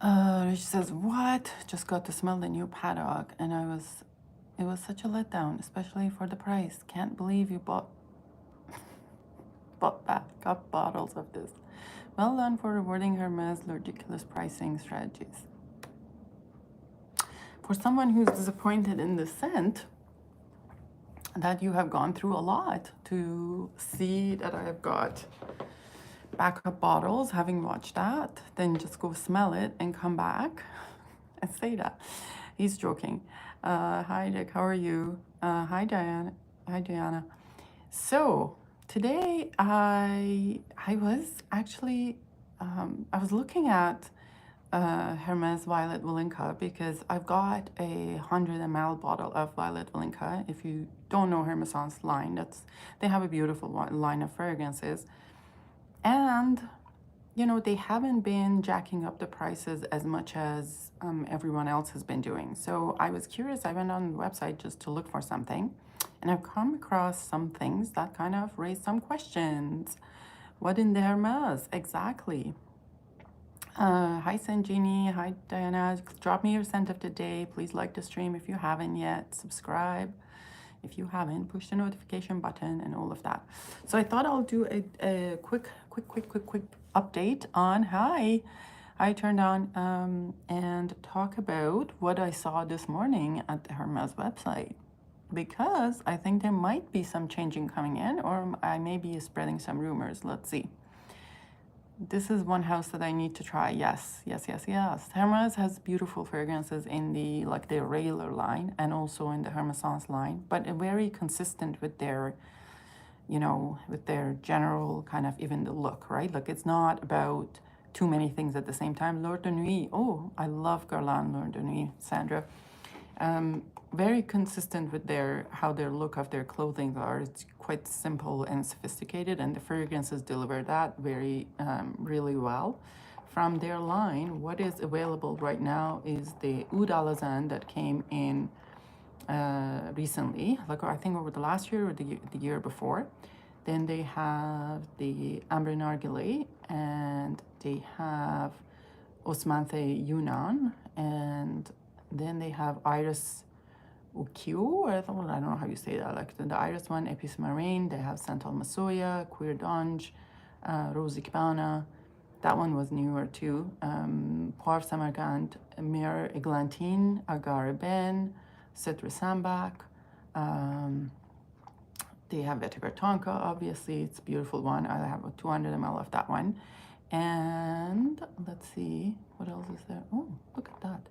She says, what? Just got to smell the new paddock, and it was such a letdown, especially for the price. Can't believe you bought back up bottles of this. Well done for rewarding Hermes' ridiculous pricing strategies. For someone who's disappointed in the scent, that you have gone through a lot to see that I have got backup bottles, having watched that, then just go smell it and come back and say that. He's joking. Hi, Dick. How are you? Hi, Diana. Hi, Diana. So today I was actually I was looking at Hermes Violet Volinka because I've got a 100 ml bottle of Violet Volinka. If you don't know Hermes's line, they have a beautiful line of fragrances, and you know, they haven't been jacking up the prices as much as everyone else has been doing. So I was curious. I went on the website just to look for something, and I've come across some things that kind of raised some questions. What in the Hermes exactly? Hi, Sanjini. Hi, Diana. Drop me your scent of the day. Please like the stream if you haven't yet. Subscribe if you haven't. Push the notification button and all of that. So I thought I'll do a quick update on I turned on and talk about what I saw this morning at the Hermes website, because I think there might be some changing coming in, or I may be spreading some rumors. Let's see. This is one house that I need to try. Yes. Hermes has beautiful fragrances in the regular line and also in the Hermesance line, but very consistent with their, you know, with their general kind of even the look, right? Like it's not about too many things at the same time. L'Or de Nuit. Oh, I love Guerlain L'Or de Nuit, Sandra. Very consistent with how their look of their clothing are. It's quite simple and sophisticated, and the fragrances deliver that very really well. From their line, what is available right now is the Oud Alazan that came in recently, like I think over the last year or the year before. Then they have the Amber Nargile, and they have Osmanthe Yunnan, and then they have Iris Ukiu, or I don't know how you say that, like the Iris one, Epis Marine. They have Santal Masoya, Queer Dange, Rose Ikbana. That one was newer too. Poivre Samarkand, Mir Eglantine, Agar Ben, Citra Sambak. They have Vetiver Tonka, obviously. It's a beautiful one. I have a 200 ml of that one. And let's see, what else is there? Oh, look at that.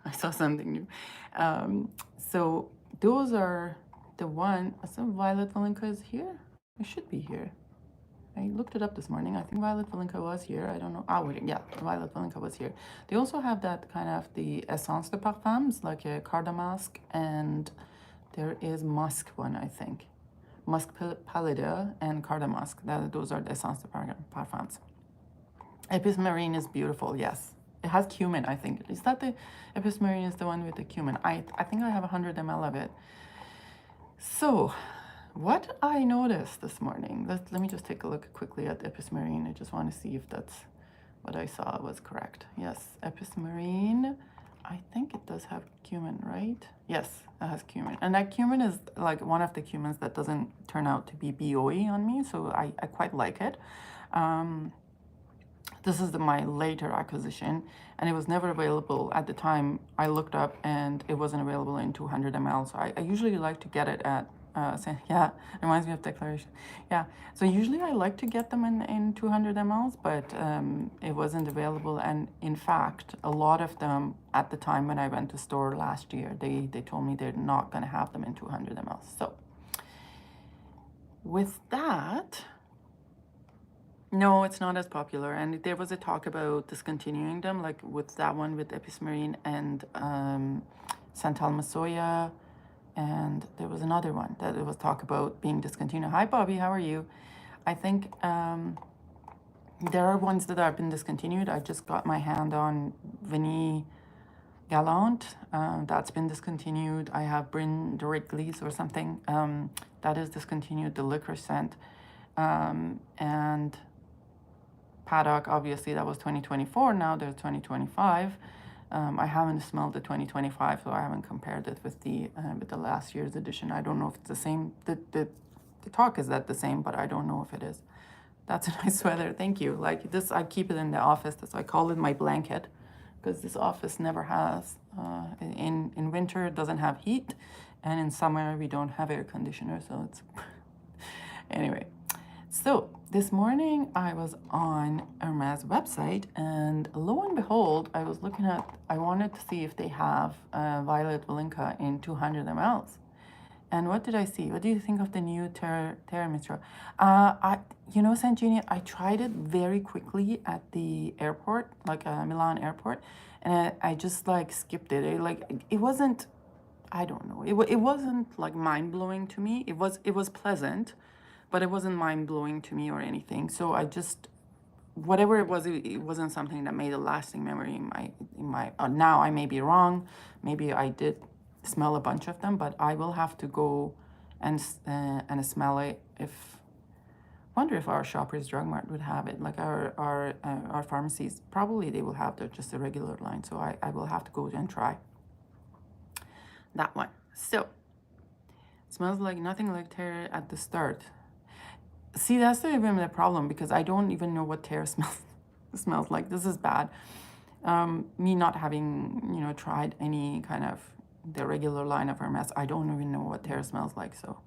I saw something new. So those are the one. So Violet Volinka is here. It should be here. I looked it up this morning. I think Violet Volinka was here. I don't know. Oh, wait, yeah, Violet Volinka was here. They also have that kind of the essence de parfums, like a Cardamask, and there is musk one, I think. Musk Pallida and Cardamask. Those are the essence de parfums. Epis Marine is beautiful, yes. It has cumin, I think. Is that the Epis Marine is the one with the cumin? I think I have 100 ml of it. So what I noticed this morning, let me just take a look quickly at Epis Marine. I just want to see if that's what I saw was correct. Yes, Epis Marine, I think it does have cumin, right? Yes, it has cumin. And that cumin is like one of the cumins that doesn't turn out to be BOE on me, so I quite like it. This is my later acquisition, and it was never available at the time I looked up, and it wasn't available in 200 ml. So I usually like to get it at, yeah, reminds me of Declaration. Yeah, so usually I like to get them in 200 mls, but it wasn't available. And in fact, a lot of them at the time when I went to store last year, they told me they're not going to have them in 200 mls. So with that, no, it's not as popular, and there was a talk about discontinuing them, like with that one with Epis Marine and Santal Masoya, and there was another one that it was talk about being discontinued. Hi, Bobby, how are you? I think there are ones that have been discontinued. I just got my hand on Vinny Gallant, that's been discontinued. I have Bryn de Wrigley's or something, that is discontinued, the licorice scent, and Paddock, obviously that was 2024, now there's 2025. I haven't smelled the 2025, so I haven't compared it with the last year's edition. I don't know if it's the same. The talk is that the same, but I don't know if it is. That's a nice sweater. Thank you. Like this, I keep it in the office. So I call it my blanket, because this office never has. In winter, it doesn't have heat, and in summer, we don't have air conditioner. So it's anyway. So this morning I was on Hermes website, and lo and behold, I was looking at, I wanted to see if they have Violet Valinka in 200 mLs. And what did I see? What do you think of the new Terra Mitra? Sanjini, I tried it very quickly at the airport, like Milan airport, and I just like skipped it. It wasn't, I don't know. It wasn't like mind blowing to me. It was pleasant, but it wasn't mind blowing to me or anything. So I just, whatever it was, it wasn't something that made a lasting memory in my. Now I may be wrong. Maybe I did smell a bunch of them, but I will have to go and smell it. Wonder if our Shoppers Drug Mart would have it, like our pharmacies. Probably they will have just a regular line. So I will have to go and try that one. So it smells like nothing like Terra at the start. See, that's not even the problem, because I don't even know what Terra smells like. This is bad. Me not having, tried any kind of the regular line of Hermes, I don't even know what Terra smells like. So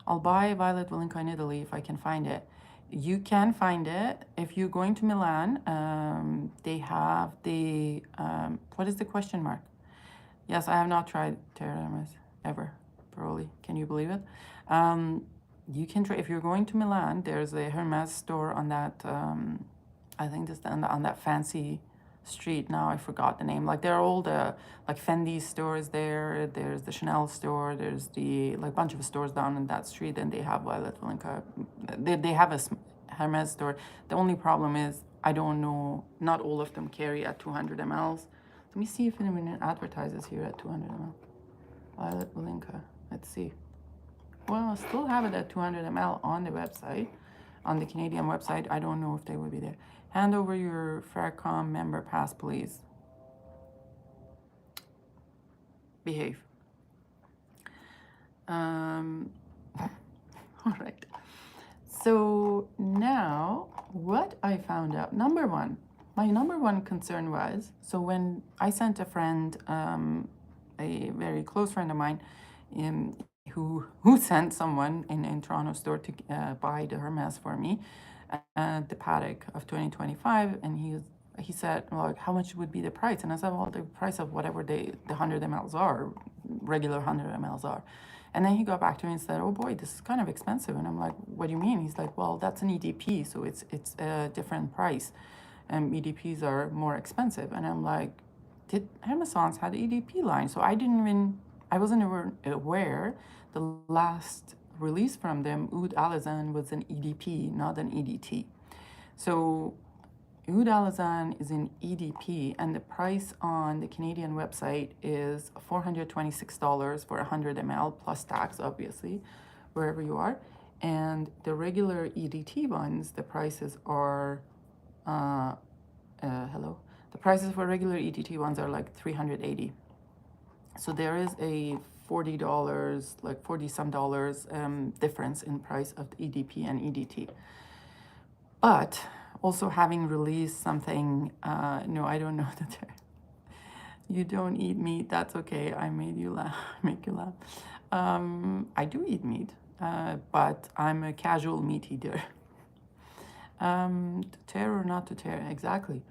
I'll buy Violet Valinka in Italy if I can find it. You can find it if you're going to Milan. They have the, what is the question mark? Yes, I have not tried Terra Hermes ever, probably. Can you believe it? You can try, if you're going to Milan, there's a Hermes store on that, I think just on that fancy street. Now I forgot the name. Like there are all the like Fendi stores there. There's the Chanel store. There's the like bunch of stores down in that street, and they have Violet Valinka. They have a Hermes store. The only problem is I don't know. Not all of them carry at 200 mLs. Let me see if anyone advertises here at 200 ml. Violet Valinka. Let's see. Well, I still have it at 200 ml on the website, on the Canadian website. I don't know if they will be there. Hand over your Fracom member pass, please. Behave. All right. So now what I found out, my number one concern was, so when I sent a friend, a very close friend of mine, who sent someone in Toronto store to buy the Hermes for me, the Paddock of 2025, and he said, like, how much would be the price? And I said, well, the price of whatever the 100 mLs are, regular 100 mLs are. And then he got back to me and said, oh boy, this is kind of expensive. And I'm like, what do you mean? He's like, well, that's an EDP, so it's a different price. And EDPs are more expensive. And I'm like, did Hermes had the EDP line? So I wasn't aware the last release from them, Oud Alazan, was an EDP, not an EDT. So Oud Alazan is an EDP, and the price on the Canadian website is $426 for 100 ml plus tax, obviously, wherever you are. And the regular EDT ones, the prices are, the prices for regular EDT ones are like $380. So there is a $40, like 40 some dollars difference in price of the EDP and EDT. But also having released something, no, I don't know the term. You don't eat meat, that's okay. I made you laugh, make you laugh. I do eat meat, but I'm a casual meat eater. To tear or not to tear, exactly.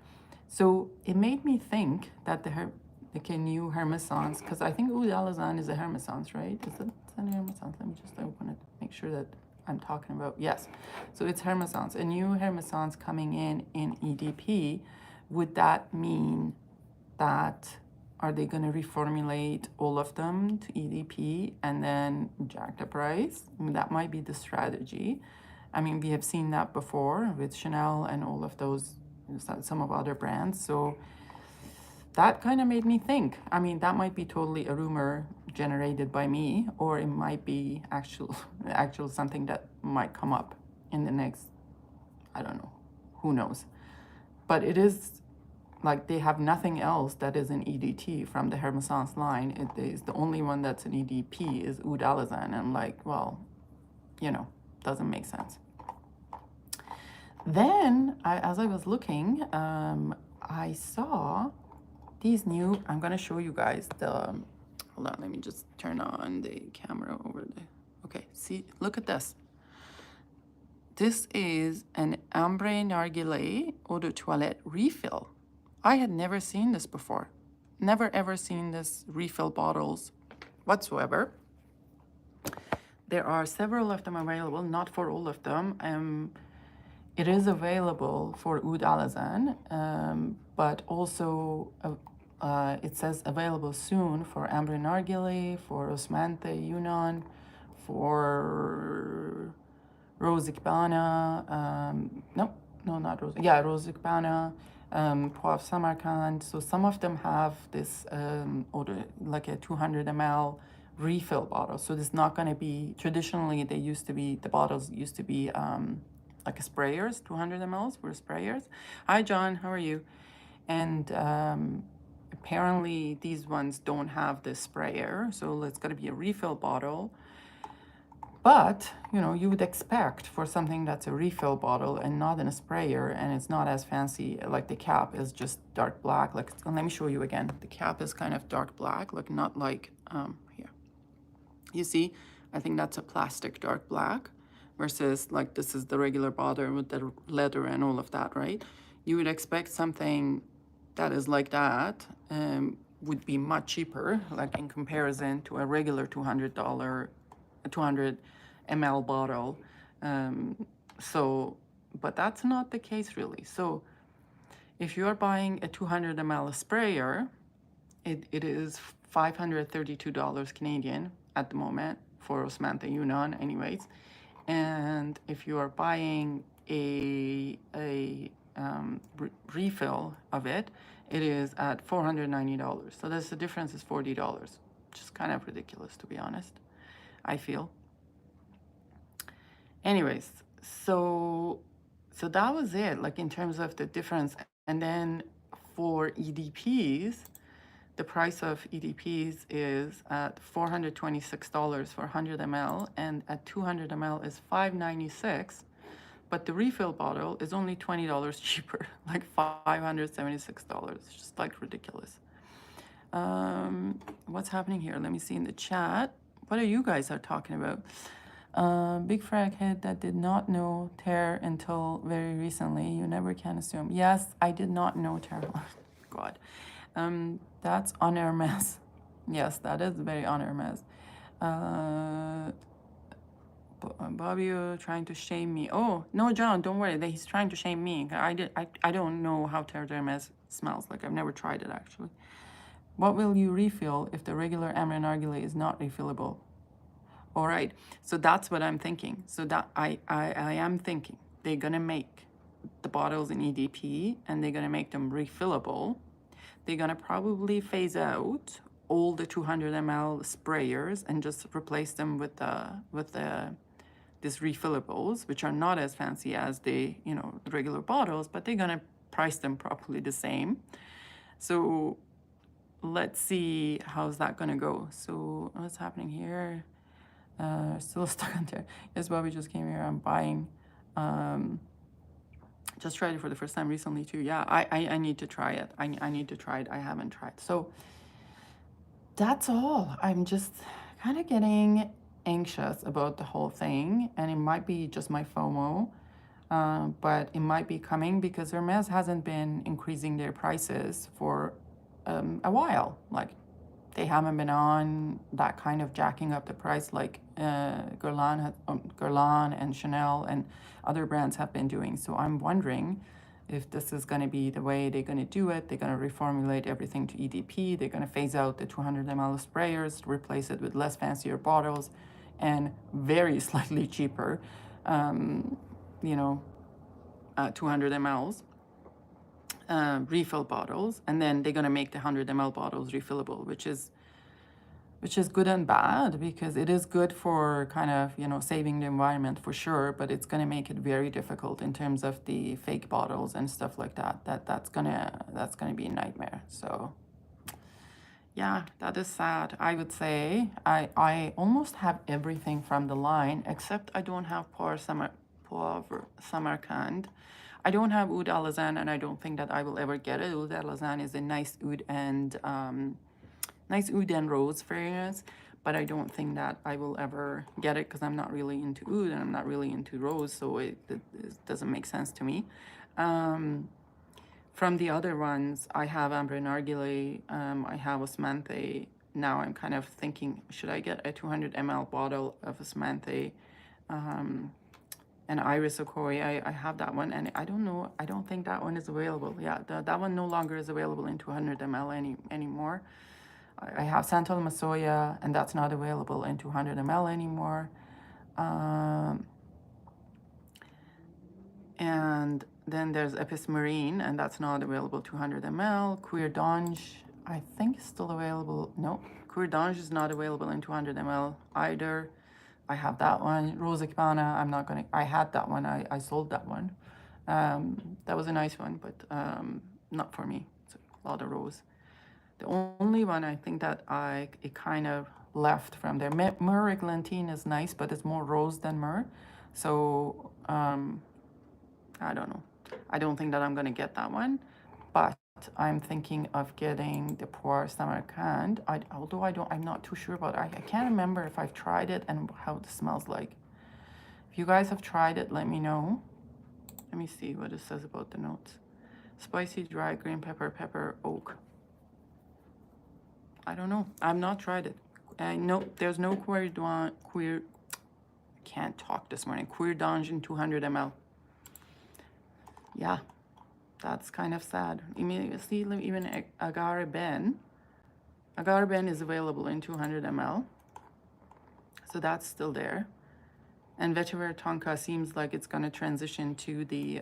So it made me think that the new Hermes, because I think Oud Alazan is a Hermes, right? Is it a Hermes? Let me just open it, make sure that I'm talking about, yes. So it's Hermes, a new Hermes coming in EDP. Would that mean that, are they going to reformulate all of them to EDP and then jack the price? I mean, that might be the strategy. I mean, we have seen that before with Chanel and all of those, some of other brands. So that kind of made me think. I mean, that might be totally a rumor generated by me, or it might be actual something that might come up in the next, I don't know, who knows. but it is like they have nothing else that is an EDT from the Hermes line. It is the only one that's an EDP is Oud Alazan. And like, well, you know, doesn't make sense. Then, as I was looking, I saw these new, I'm going to show you guys the, hold on, let me just turn on the camera over there. Okay, see, look at this. This is an Ambre Narguilé Eau de Toilette refill. I had never seen this before. Never ever seen this refill bottles whatsoever. There are several of them available, not for all of them. It is available for Oud Alazan, but also it says available soon for Ambre Narguilé, for Osmante Yunnan, for Rose Iqbana, no, not Rose, yeah, Rose Iqbana, Poivre Samarkand. So some of them have this, like a 200 ml refill bottle. So this is not going to be, traditionally they used to be, the bottles used to be like a sprayers, 200 mls were sprayers. Hi John, how are you? And apparently these ones don't have the sprayer, so it's going to be a refill bottle. But, you know, you would expect for something that's a refill bottle and not in a sprayer, and it's not as fancy, like the cap is just dark black. Like, let me show you again. The cap is kind of dark black, like not like, here. You see, I think that's a plastic dark black versus like this is the regular bottle with the leather and all of that, right? You would expect something that is like that would be much cheaper, like in comparison to a regular $200 a 200 ml bottle. But that's not the case really. So if you're buying a 200 ml sprayer, it is $532 Canadian at the moment for Osmante Yunnan anyways. And if you are buying a refill of it, it is at $490. So that's the difference is $40, which is kind of ridiculous to be honest. I feel. Anyways, so that was it, like in terms of the difference. And then for EDPs, the price of EDPs is at $426 for 100 ml, and at 200 ml is $596. But the refill bottle is only $20 cheaper, like $576. Just like ridiculous. What's happening here? Let me see in the chat. What are you guys are talking about? Big frag head that did not know Terre until very recently. You never can assume. Yes, I did not know Terre. God. That's on Hermes. Yes, that is very on Hermes. Bobby trying to shame me. Oh, no, John, don't worry. He's trying to shame me. I don't know how Terre Hermes smells like. I've never tried it, actually. What will you refill if the regular Ambre Narguilé is not refillable? All right, so that's what I'm thinking. So that I am thinking they're gonna make the bottles in EDP and they're gonna make them refillable. They're gonna probably phase out all the 200 ml sprayers and just replace them with these refillables, which are not as fancy as the the regular bottles, but they're gonna price them probably the same. So let's see how's that gonna go. So what's happening here? Still stuck on there. Yes, Bobby just came here. I'm buying. Just tried it for the first time recently too. Yeah, I need to try it. I need to try it. I haven't tried. So that's all. I'm just kind of getting anxious about the whole thing, and it might be just my FOMO, but it might be coming because Hermes hasn't been increasing their prices for a while. Like they haven't been on that kind of jacking up the price like Guerlain and Chanel and other brands have been doing. So I'm wondering if this is going to be the way they're going to do it. They're going to reformulate everything to EDP. They're going to phase out the 200 ml sprayers, replace it with less fancier bottles and very slightly cheaper, 200 mls. Refill bottles, and then they're going to make the 100 ml bottles refillable, which is which is good and bad, because it is good for kind of, you know, saving the environment for sure, but it's going to make it very difficult in terms of the fake bottles and stuff like that. That's gonna be a nightmare. So yeah, that is sad. I would say I almost have everything from the line, except I don't have Poivre Samarkand. I don't have Oud Alazan, and I don't think that I will ever get it. Oud Alazan is a nice oud and rose fragrance, but I don't think that I will ever get it because I'm not really into oud and I'm not really into rose, so it doesn't make sense to me. From the other ones, I have Ambre Narguilé, I have Osmanthe. Now I'm kind of thinking, should I get a 200 ml bottle of Osmanthe? And Iris Okoye, I have that one, and I don't know, I don't think that one is available. Yeah, that one no longer is available in 200 ml anymore. I have Santal Masoya, and that's not available in 200 ml anymore. And then there's Epis Marine, and that's not available 200 ml. Queer Dange, I think is still available. No, Queer Dange is not available in 200 ml either. I have that one. Rose Cabana, I had that one. I sold that one. That was a nice one, but not for me. It's a lot of rose. The only one I think that it kind of left from there. Myrrh Eglantine is nice, but it's more rose than myrrh. So I don't know. I don't think that I'm going to get that one, but I'm thinking of getting the Poire Samarkand. Although I'm not too sure about it. I can't remember if I've tried it and how it smells like. If you guys have tried it, let me know. Let me see what it says about the notes. Spicy, dry, green pepper, pepper, oak. I don't know. I've not tried it. No, there's no can't talk this morning. Queer Dange in 200 ml. Yeah, that's kind of sad. See, even Agar Ben is available in 200 ml. So that's still there. And Vetiver Tonka seems like it's going to transition to the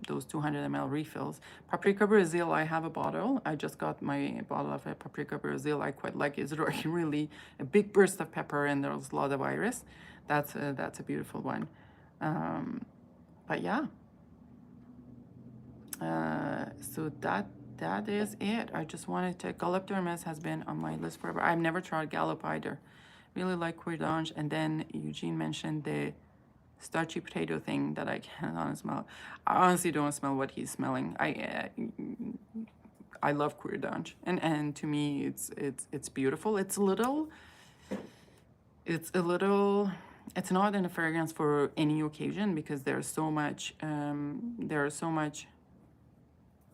those 200 ml refills. Paprika Brazil, I have a bottle. I just got my bottle of Paprika Brazil. I quite like it. It's really a big burst of pepper, and there's a lot of iris. That's a beautiful one. But yeah. So that is it. I just wanted to. Galop d'Hermes has been on my list forever. I've never tried Galop either. Really like Queer Dange. And then Eugene mentioned the starchy potato thing that I cannot smell. I honestly don't smell what he's smelling. I love Queer Dange, and to me it's beautiful. It's not in a fragrance for any occasion, because there's so much.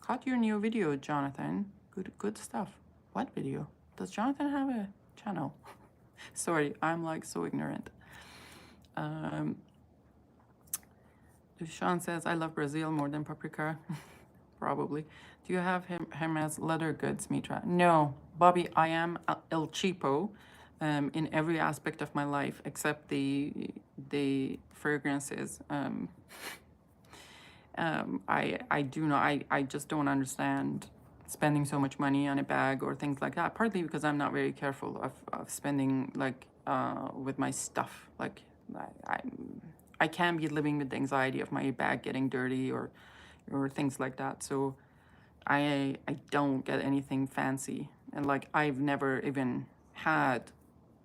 Caught your new video, Jonathan. Good stuff. What video? Does Jonathan have a channel? Sorry, I'm like so ignorant. Sean says, I love Brazil more than paprika. Probably. Do you have Hermes leather goods, Mitra? No, Bobby, I am El Cheapo in every aspect of my life except the fragrances. I just don't understand spending so much money on a bag or things like that, partly because I'm not very careful of spending with my stuff. Like I can't be living with the anxiety of my bag getting dirty or things like that. So I don't get anything fancy. And like I've never even had,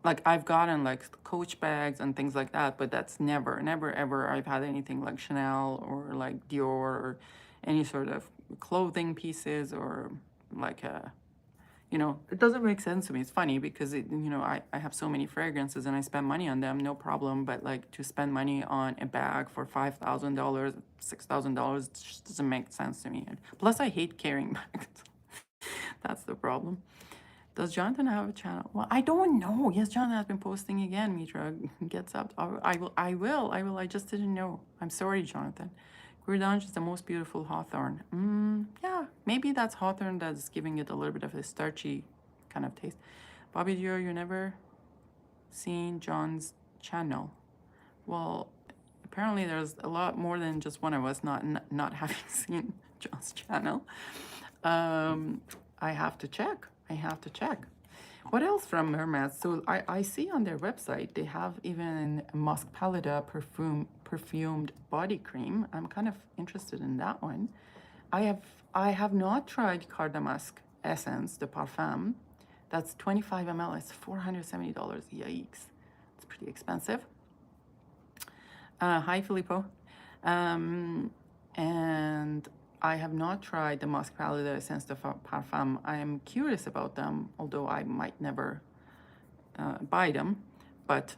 like I've gotten like Coach bags and things like that, but that's never ever I've had anything like Chanel or like Dior or any sort of clothing pieces or like it doesn't make sense to me. It's funny because I have so many fragrances and I spend money on them, no problem. But like to spend money on a bag for $5,000, $6,000 just doesn't make sense to me. Plus, I hate carrying bags. That's the problem. Does Jonathan have a channel? Well, I don't know. Yes, Jonathan has been posting again. Mitra gets up. I will. I just didn't know. I'm sorry, Jonathan. Queer Dange is the most beautiful hawthorn. Yeah, maybe that's hawthorn that's giving it a little bit of a starchy kind of taste. Bobby Dior, you never seen John's channel? Well, apparently there's a lot more than just one of us not having seen John's channel. I have to check. What else from Hermes? So I see on their website they have even Musk Palida perfumed body cream. I'm kind of interested in that one. I have not tried Cardamusk Essence de Parfum. That's 25 ml. It's $470. Yikes. It's pretty expensive. Hi, Filippo. And I have not tried the Musk Palida Essence de Parfum. I am curious about them, although I might never buy them. But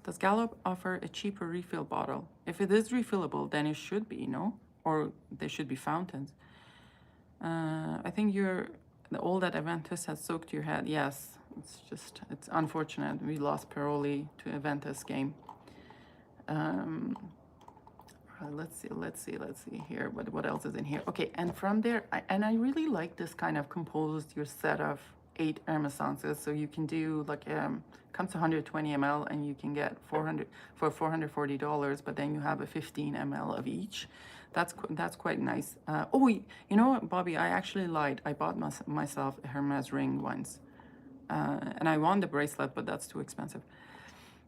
does Gallup offer a cheaper refill bottle? If it is refillable, then it should be, no? Or there should be fountains. I think all that Aventus has soaked your head. Yes, it's unfortunate. We lost Peroli to Aventus game. Let's see here. What else is in here? Okay, and from there, I really like this kind of composed your set of 8 Hermes essences. So you can do like comes to 120 ml, and you can get $440. But then you have a 15 ml of each. That's quite nice. Oh, you know what, Bobby? I actually lied. I bought myself a Hermes ring once, and I want the bracelet, but that's too expensive.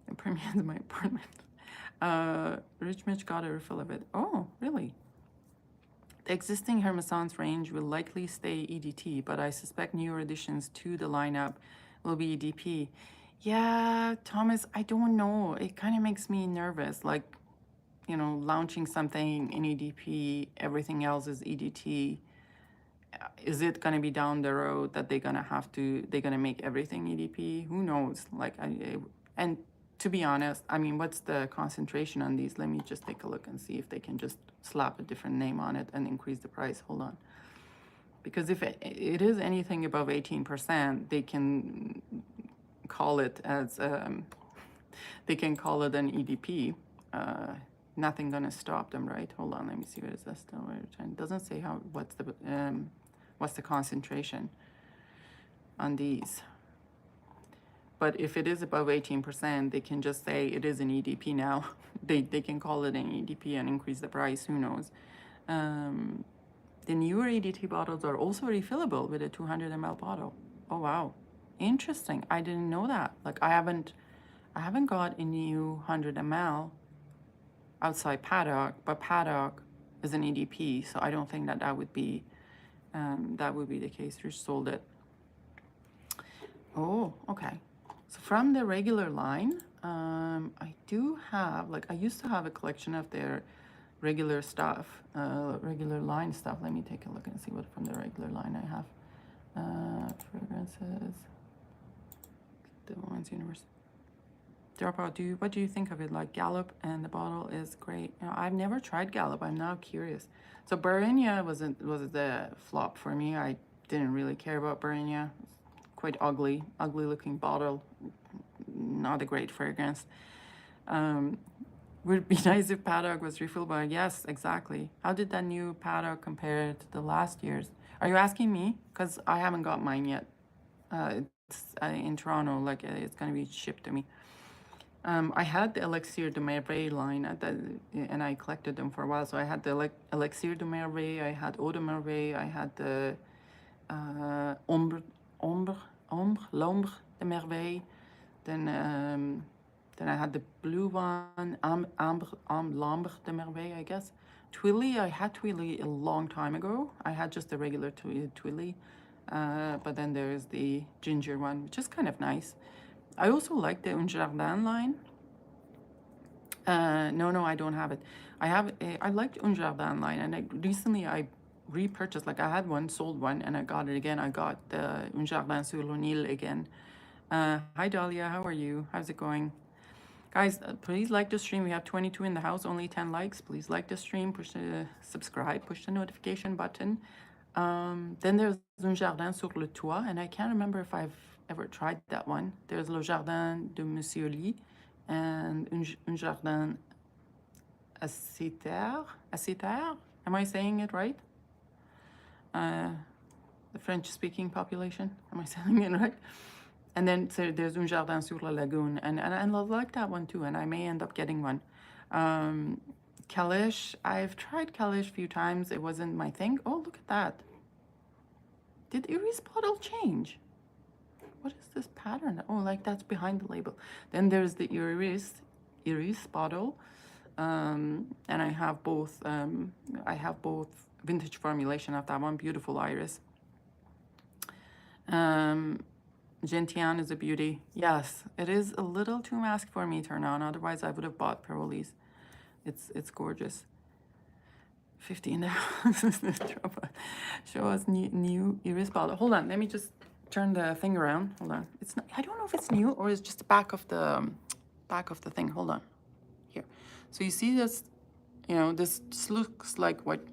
It premiums my apartment. Rich Mitch got a refill of it. Oh, really? The existing Hermesance range will likely stay EDT, but I suspect newer additions to the lineup will be EDP. Yeah, Thomas, I don't know. It kind of makes me nervous. Like, you know, launching something in EDP, everything else is EDT. Is it going to be down the road that they're going to make everything EDP? Who knows? Like, and to be honest, I mean, what's the concentration on these? Let me just take a look and see if they can just slap a different name on it and increase the price. Hold on. Because if it is anything above 18%, they can call it as, they can call it an EDP. Nothing gonna stop them, right? Hold on, let me see what is that still. It doesn't say what's the concentration on these. But if it is above 18%, they can just say it is an EDP now. They can call it an EDP and increase the price, who knows. The newer EDT bottles are also refillable with a 200 ml bottle. Oh, wow. Interesting. I didn't know that. Like, I haven't got a new 100 ml outside Paddock, but Paddock is an EDP, so I don't think that would be the case. Rich sold it. Oh, okay. So from the regular line, I do have, like, I used to have a collection of their regular stuff, regular line stuff. Let me take a look and see what from the regular line I have. Fragrances, the Women's Universe. Dropout, what do you think of it? Like, Gallup and the bottle is great. You know, I've never tried Gallup. I'm now curious. So Barenia was the flop for me. I didn't really care about Barenia. Quite ugly looking bottle, not a great fragrance. Would be nice if Paddock was refillable. Yes, exactly. How did that new Paddock compare to the last year's? Are you asking me? Because I haven't got mine yet. It's in Toronto, like it's gonna be shipped to me. I had the Elixir de Merveille line and I collected them for a while. So I had the Elixir de Merveille, I had Eau de Merveille, I had the L'Ombre de Merveille. Then I had the blue one, L'Ambre de Merveille, I guess. Twilly, I had Twilly a long time ago. I had just the regular Twilly. But then there's the ginger one, which is kind of nice. I also like the Un Jardin line. No, I don't have it. I liked Un Jardin line, and recently I repurchased, like I had one, sold one, and I got it again. I got the Un Jardin sur l'Ournil again. Hi Dahlia, how are you? How's it going? Guys, please like the stream. We have 22 in the house, only 10 likes. Please like the stream, push the subscribe, push the notification button. Then there's Un Jardin sur le Toit, and I can't remember if I've ever tried that one. There's Le Jardin de Monsieur Lee and Un Jardin Acétaire. Am I saying it right? The French-speaking population. Am I saying it right? And then so there's Un Jardin sur la Lagune, and I like that one too, and I may end up getting one. Kalish, I've tried Kalish a few times. It wasn't my thing. Oh, look at that. Did Erie's bottle change? What is this pattern? Oh, like that's behind the label. Then there's the Iris bottle. And I have both vintage formulation of that one, beautiful iris. Gentian is a beauty. Yes, it is a little too mask for me to turn on. Otherwise, I would have bought Parolis. It's gorgeous. 15 there. Show us new Iris bottle. Hold on, let me just turn the thing around. Hold on. It's not, I don't know if it's new or it's just the back of the thing. Hold on. Here. So you see this, you know, this looks like what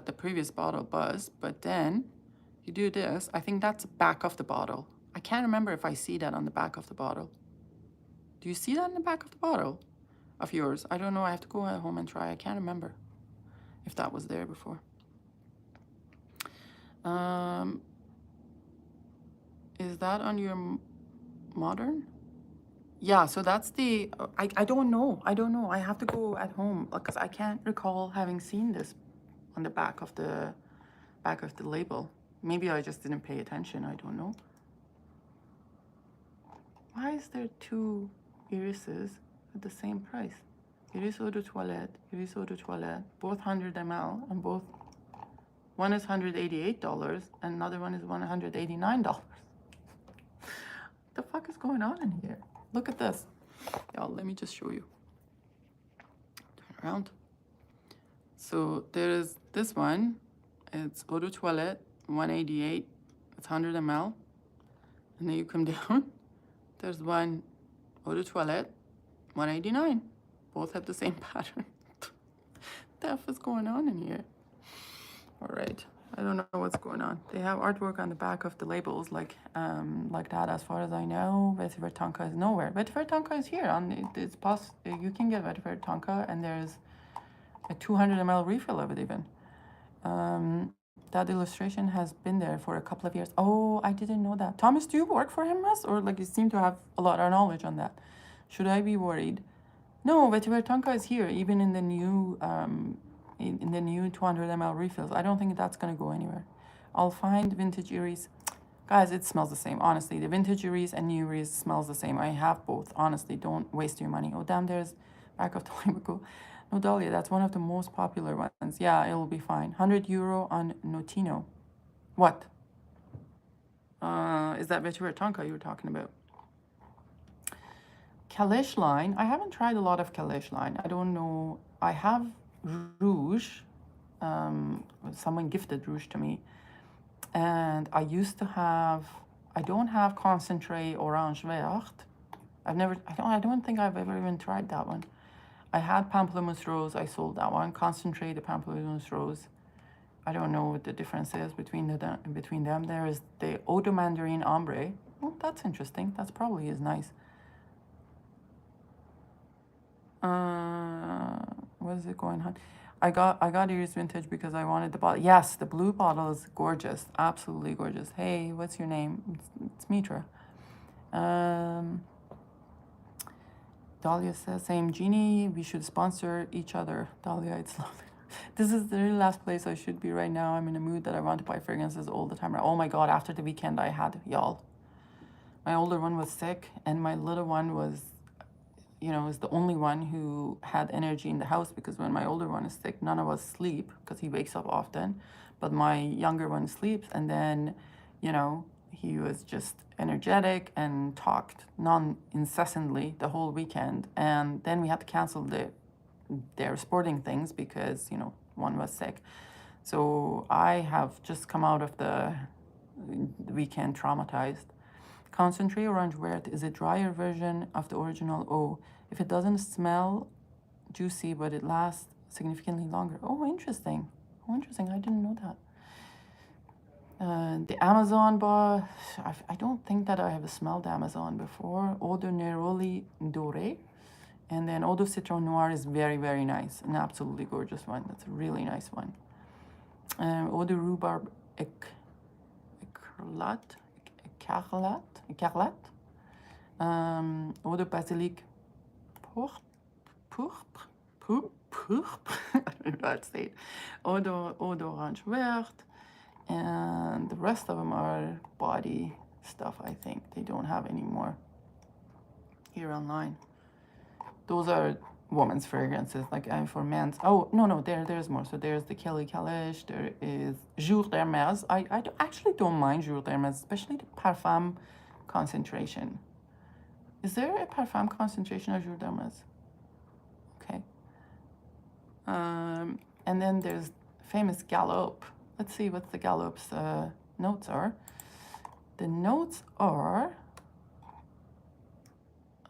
the previous bottle was, but then you do this. I think that's the back of the bottle. I can't remember if I see that on the back of the bottle. Do you see that in the back of the bottle of yours? I don't know. I have to go home and try. I can't remember if that was there before. Is that on your modern? Yeah, so that's the, I don't know. I have to go at home because I can't recall having seen this on the back of the label. Maybe I just didn't pay attention. I don't know. Why is there two irises at the same price? Iris Eau de Toilette, Iris Eau de Toilette, both 100 ml, and both, one is $188 and another one is $189. The fuck is going on in here? Look at this. Y'all, let me just show you. Turn around. So there's this one. It's Eau de Toilette, 188. It's 100 ml. And then you come down. There's one Eau de Toilette, 189. Both have the same pattern. What the F is going on in here? All right. I don't know what's going on. They have artwork on the back of the labels like that. As far as I know, Vetiver Tonka is nowhere. Vetiver Tonka is here. You can get Vetiver Tonka, and there's a 200 ml refill of it even. That illustration has been there for a couple of years. Oh, I didn't know that. Thomas, do you work for Hermes, or like you seem to have a lot of knowledge on that? Should I be worried? No, Vetiver Tonka is here, even in the new in the new 200 ml refills. I don't think that's gonna go anywhere. I'll find vintage Iris. Guys, it smells the same. Honestly, the vintage Iris and new Iris smells the same. I have both. Honestly, don't waste your money. Oh damn, there's back of the label. No, Dahlia, that's one of the most popular ones. Yeah, it'll be fine. €100 on Notino. What? Is that Vetiver Tonka you were talking about? Kalesh line. I haven't tried a lot of Kalesh line. I don't know. I have Rouge. Someone gifted Rouge to me. And I used to have, I don't have Concentré Orange Vert. I don't think I've ever even tried that one. I had Pamplemousse Rose. I sold that one. Concentré de Pamplemousse Rose. I don't know what the difference is between them. There is the Eau de Mandarine Ombre. Oh, that's interesting. That's probably is nice. What is it going on? I got Iris Vintage because I wanted the bottle. Yes, the blue bottle is gorgeous. Absolutely gorgeous. Hey, what's your name? It's Mitra. Dahlia says, same Jeannie, we should sponsor each other. Dahlia, it's lovely. This is the really last place I should be right now. I'm in a mood that I want to buy fragrances all the time. Oh my God, after the weekend I had, y'all. My older one was sick and my little one was, you know, is the only one who had energy in the house, because when my older one is sick, none of us sleep because he wakes up often. But my younger one sleeps, and then, you know, he was just energetic and talked incessantly the whole weekend. And then we had to cancel their sporting things because, you know, one was sick. So I have just come out of the weekend traumatized. Concentrate Orange Vert is a drier version of the original O. If it doesn't smell juicy, but it lasts significantly longer. Oh, interesting. Oh, interesting. I didn't know that. The Amazon bar, I don't think that I have smelled Amazon before. Eau de Neroli Doré. And then Eau de Citron Noir is very, very nice. An absolutely gorgeous one. That's a really nice one. Eau de Rhubarbe Écarlate. Eau de Basilic Pourpre. I don't know how to say it. Eau d'Orange Vert. And the rest of them are body stuff, I think. They don't have any more here online. Those are women's fragrances, like for men's. Oh, no, there's more. So there's the Kelly Kalish, there is Jour d'Hermes. I actually don't mind Jour d'Hermes, especially the parfum concentration. Is there a parfum concentration of Jour d'Hermes? Okay. And then there's famous Galop. Let's see what the Galop's notes are. The notes are,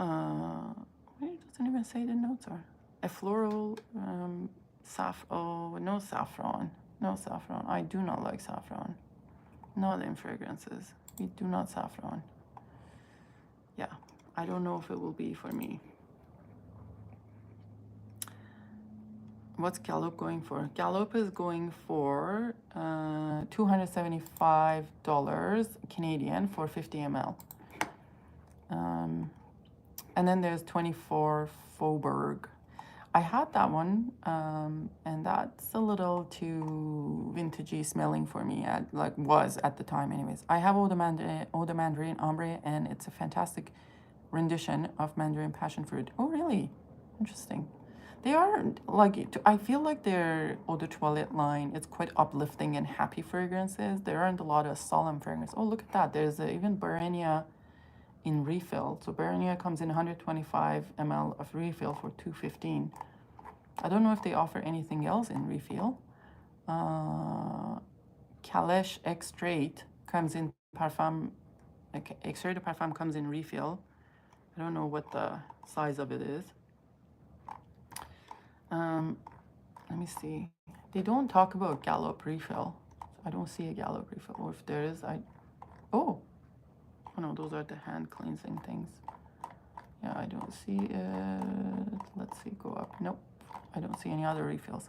it doesn't even say the notes are. A floral, no saffron. No saffron. I do not like saffron. Not in fragrances. We do not saffron. Yeah, I don't know if it will be for me. What's Galop going for? Galop is going for $275 Canadian for 50 ml. And then there's 24 Faubourg. I had that one, and that's a little too vintagey smelling for me, was at the time anyways. I have Eau de Mandarin Ambre, and it's a fantastic rendition of Mandarin Passion Fruit. Oh, really? Interesting. They are, I feel like their Eau de Toilette line, it's quite uplifting and happy fragrances. There aren't a lot of solemn fragrances. Oh, look at that. There's even Barenia in refill. So Barenia comes in 125 ml of refill for $215. I don't know if they offer anything else in refill. Kalesh Extrait comes in parfum. Extrait de Parfum comes in refill. I don't know what the size of it is. Let me see. They don't talk about Galop refill. I don't see a Galop refill. Or if there is, oh no, those are the hand cleansing things. Yeah, I don't see it. Let's see, go up. Nope, I don't see any other refills.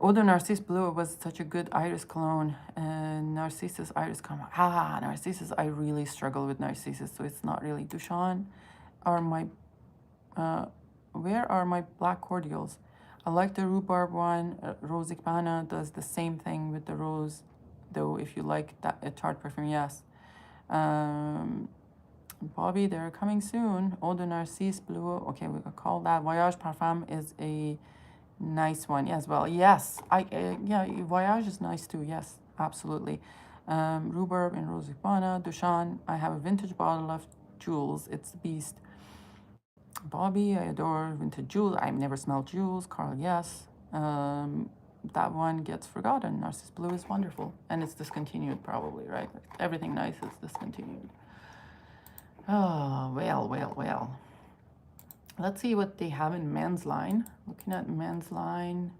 Eau de Narcisse Bleu was such a good iris cologne. Narcissus iris cologne. Narcissus, I really struggle with Narcissus, so it's not really Duchamp. Where are my black cordials? I like the rhubarb one. Rose Icbana does the same thing with the rose, though. If you like that a tart perfume, yes. Bobby, they're coming soon. Eau de Narcisse Bleu. Okay, we could call that. Voyage Parfum is a nice one as well. Yes, yeah, Voyage is nice too. Yes, absolutely. Rhubarb and Rose Icbana. Duchamp. I have a vintage bottle of Jules. It's the beast. Bobby, I adore vintage Jules. I've never smelled Jules. Carl, yes. That one gets forgotten. Narcisse Bleu is wonderful. And it's discontinued probably, right? Everything nice is discontinued. Oh, well. Let's see what they have in men's line. Looking at men's line.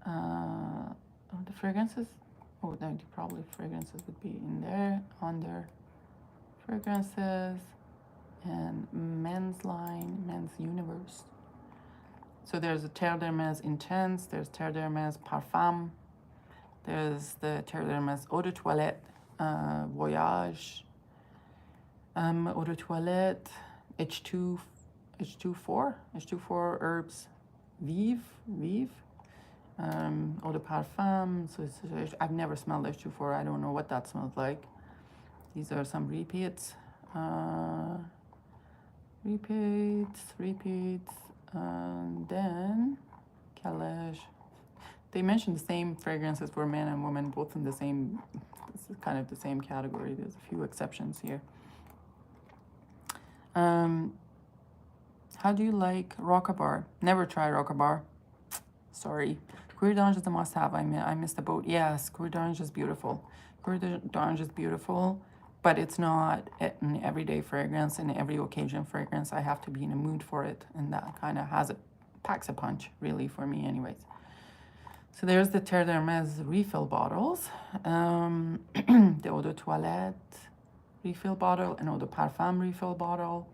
The fragrances. Oh, probably fragrances would be in there, under fragrances. And men's line, men's universe. So there's a Terre d'Hermes Intense, there's Terre d'Hermes Parfum, there's the Terre d'Hermes Eau de Toilette, Voyage, Eau de Toilette, H24 Herbs, Vive, Eau de Parfum. So I've never smelled H24, I don't know what that smells like. These are some repeats. Repeats, and then Kalash. They mentioned the same fragrances for men and women, both in the same, this is kind of the same category. There's a few exceptions here. How do you like Rockabar? Never try Rockabar. Sorry. Cuir d'Ange is a must-have. I missed the boat. Yes, Cuir d'Ange is beautiful. Cuir d'Ange is beautiful. But it's not an everyday fragrance, an every occasion fragrance. I have to be in a mood for it, and that kind of packs a punch, really, for me anyways. So there's the Terre d'Hermes refill bottles, the Eau de Toilette refill bottle, and Eau de Parfum refill bottle.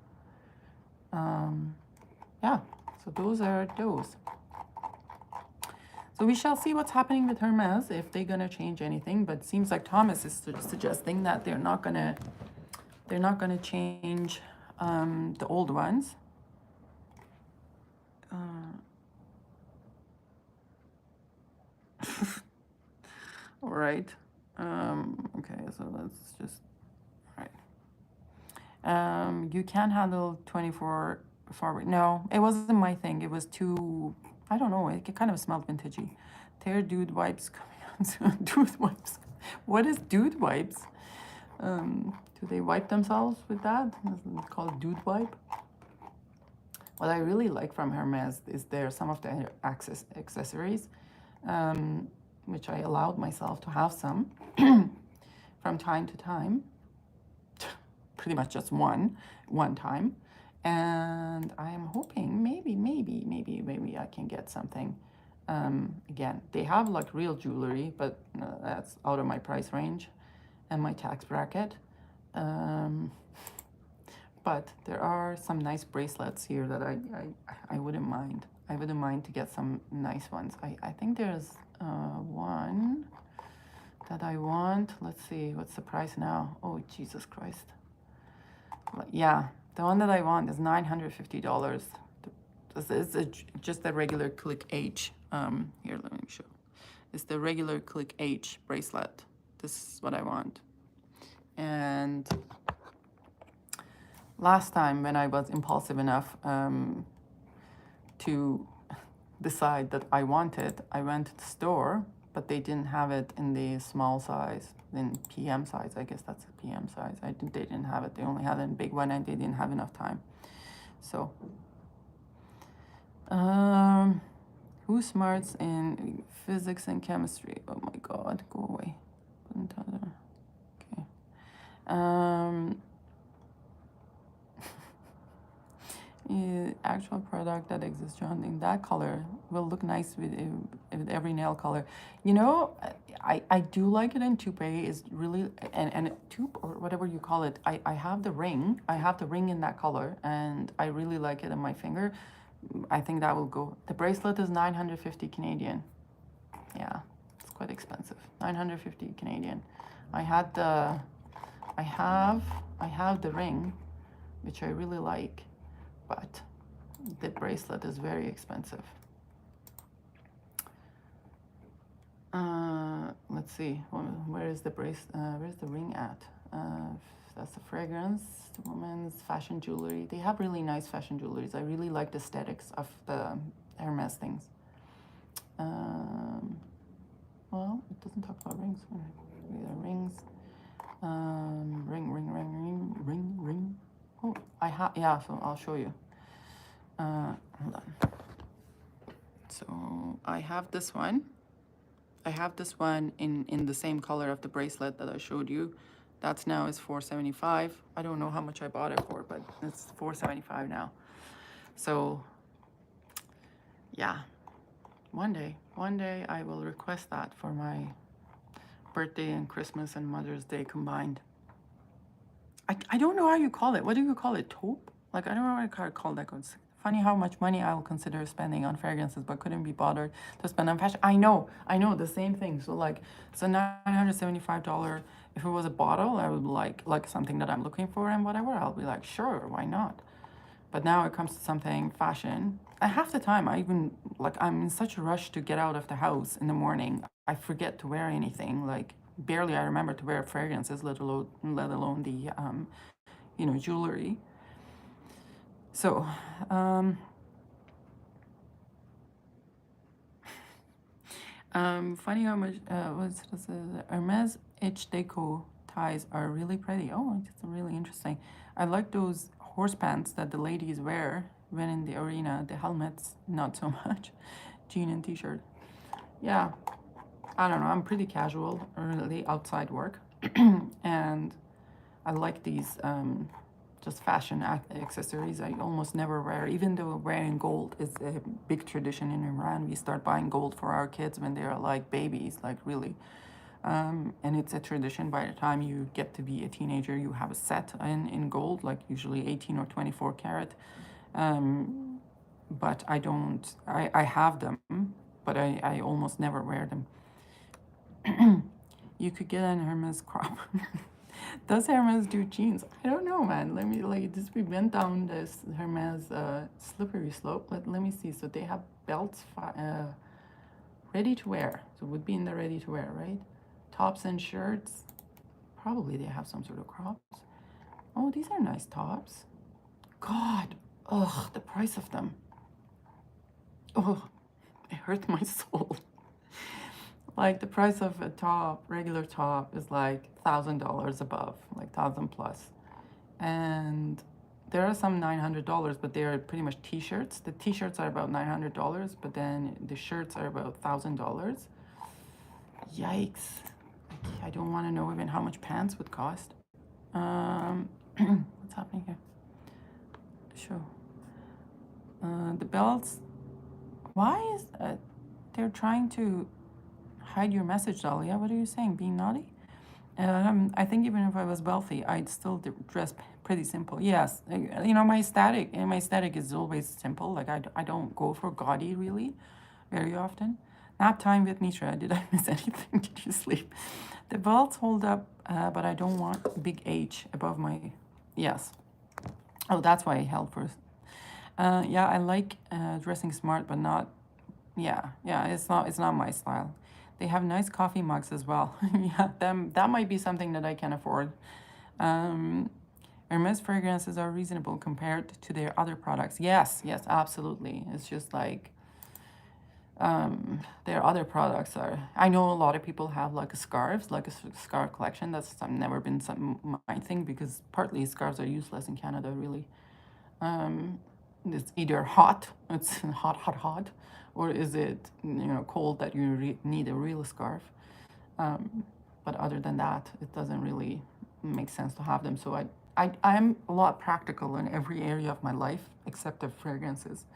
Yeah, so those are those. So we shall see what's happening with Hermes, if they're gonna change anything. But it seems like Thomas is suggesting that they're not gonna change the old ones. All right. Okay, so let's just You can handle 24 forward. No, it wasn't my thing. It was too, I don't know, it kind of smelled vintagey. Tear dude wipes coming on soon. Dude wipes. What is dude wipes? Do they wipe themselves with that? Is it called dude wipe? What I really like from Hermes is some of their accessories, which I allowed myself to have some from time to time. Pretty much just one time. And I am hoping maybe I can get something. Again, they have like real jewelry, but that's out of my price range and my tax bracket. But there are some nice bracelets here that I wouldn't mind. I wouldn't mind to get some nice ones. I think there's one that I want. Let's see, what's the price now? Oh, Jesus Christ. Yeah, the one that I want is $950. It's just a regular click H. Here, let me show. It's the regular click H bracelet. This is what I want. And last time when I was impulsive enough to decide that I wanted, I went to the store, but they didn't have it in the small size, in PM size. I guess that's a PM size. They didn't have it. They only had it in big one, and they didn't have enough time. So, who smarts in physics and chemistry? Oh my God, go away. Okay. Actual product that exists, John, in that color will look nice with every nail color. You know, I do like it in taupe. Is really and taupe or whatever you call it. I have the ring. I have the ring in that color, and I really like it on my finger. I think that will go. The bracelet is 950 Canadian. Yeah, it's quite expensive. 950 Canadian. I have the ring, which I really like, but the bracelet is very expensive. Let's see, where is the where's the ring at? That's the fragrance, the woman's fashion jewelry. They have really nice fashion jewelries. I really like the aesthetics of the Hermes things. Well, it doesn't talk about rings. Rings. Ring. Oh, yeah, so I'll show you. Hold on. So I have this one. I have this one in the same color of the bracelet that I showed you. That's now is $475. I don't know how much I bought it for, but it's $475 now. So yeah, one day I will request that for my birthday and Christmas and Mother's Day combined. I don't know how you call it. What do you call it? Taupe? Like, I don't know what I call that. It's funny how much money I'll consider spending on fragrances, but couldn't be bothered to spend on fashion. I know, the same thing. So like, so $975. If it was a bottle, I would like something that I'm looking for and whatever. I'll be like, sure, why not? But now it comes to something fashion. Half the time, I'm in such a rush to get out of the house in the morning. I forget to wear anything. Like, barely I remember to wear fragrances, let alone the jewelry. So funny how much Hermes H Deco ties are really pretty. Oh, it's really interesting. I like those horse pants that the ladies wear when in the arena. The helmets, not so much. Jean and t-shirt. Yeah, I don't know. I'm pretty casual, really outside work, and I like these just fashion accessories. I almost never wear, even though wearing gold is a big tradition in Iran. We start buying gold for our kids when they are like babies, like really. And it's a tradition. By the time you get to be a teenager, you have a set in gold, like usually 18 or 24 karat. But I don't, I have them, but I almost never wear them. You could get an Hermes crop. Does Hermes do jeans? I don't know, man. Let me we went down this Hermes slippery slope. Let me see. So they have belts, ready to wear. So it would be in the ready to wear, right? Tops and shirts. Probably they have some sort of crops. Oh, these are nice tops. God, ugh, the price of them. Oh, it hurt my soul. Like the price of a top, regular top, is like $1,000 above, like 1,000 plus. And there are some $900, but they are pretty much t-shirts. The t-shirts are about $900, but then the shirts are about $1,000. Yikes. I don't want to know even how much pants would cost. What's happening here? The show. The belts. Why is they're trying to hide your message, Dahlia? What are you saying? Being naughty? I think even if I was wealthy, I'd still dress pretty simple. Yes, you know, my aesthetic is always simple. Like I don't go for gaudy really, very often. Nap time with Mitra. Did I miss anything? Did you sleep? The belts hold up, but I don't want big H above my. Yes. Oh, that's why I held first. Yeah, I like dressing smart, but not. Yeah, it's not my style. They have nice coffee mugs as well. Yeah, that might be something that I can afford. Hermes fragrances are reasonable compared to their other products. Yes, absolutely. It's just like their other products are. I know a lot of people have like scarves, like a scarf collection. That's never been my thing because partly scarves are useless in Canada, really. It's either hot, it's hot, or is it, you know, cold that you need a real scarf. But other than that, it doesn't really make sense to have them. So I'm a lot practical in every area of my life except the fragrances.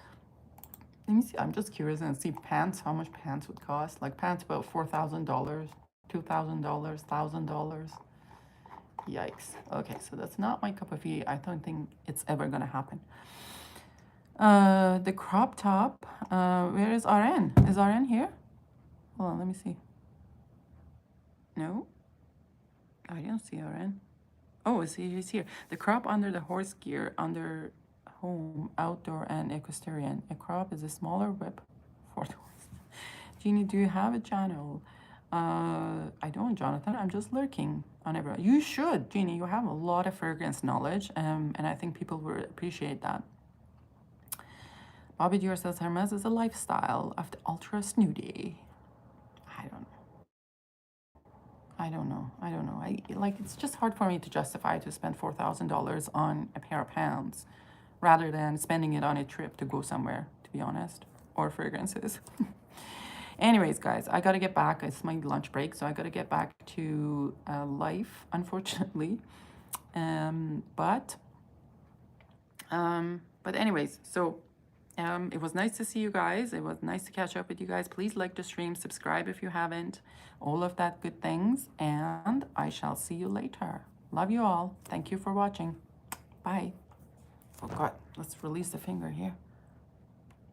Let me see. I'm just curious and see pants. How much pants would cost? Like pants about $4,000, $2,000, $1,000. Yikes. Okay, so that's not my cup of tea. I don't think it's ever gonna happen. The crop top. Where is RN? Is RN here? Hold on, let me see. No, I don't see RN. Oh, he's here. The crop under the horse gear, under home, outdoor, and equestrian. A crop is a smaller whip for the horse. Jeannie, do you have a channel? I don't, Jonathan. I'm just lurking on everyone. You should, Jeannie. You have a lot of fragrance knowledge, and I think people will appreciate that. Bobby Dior says Hermes is a lifestyle of the ultra snooty. I don't know. It's just hard for me to justify to spend $4,000 on a pair of pants rather than spending it on a trip to go somewhere, to be honest, or fragrances. Anyways, guys, I gotta get back. It's my lunch break, so I gotta get back to life, unfortunately. But anyways, so it was nice to see you guys. It was nice to catch up with you guys. Please like the stream, subscribe if you haven't, all of that good things. And I shall see you later. Love you all. Thank you for watching. Bye. Oh God, let's release the finger here.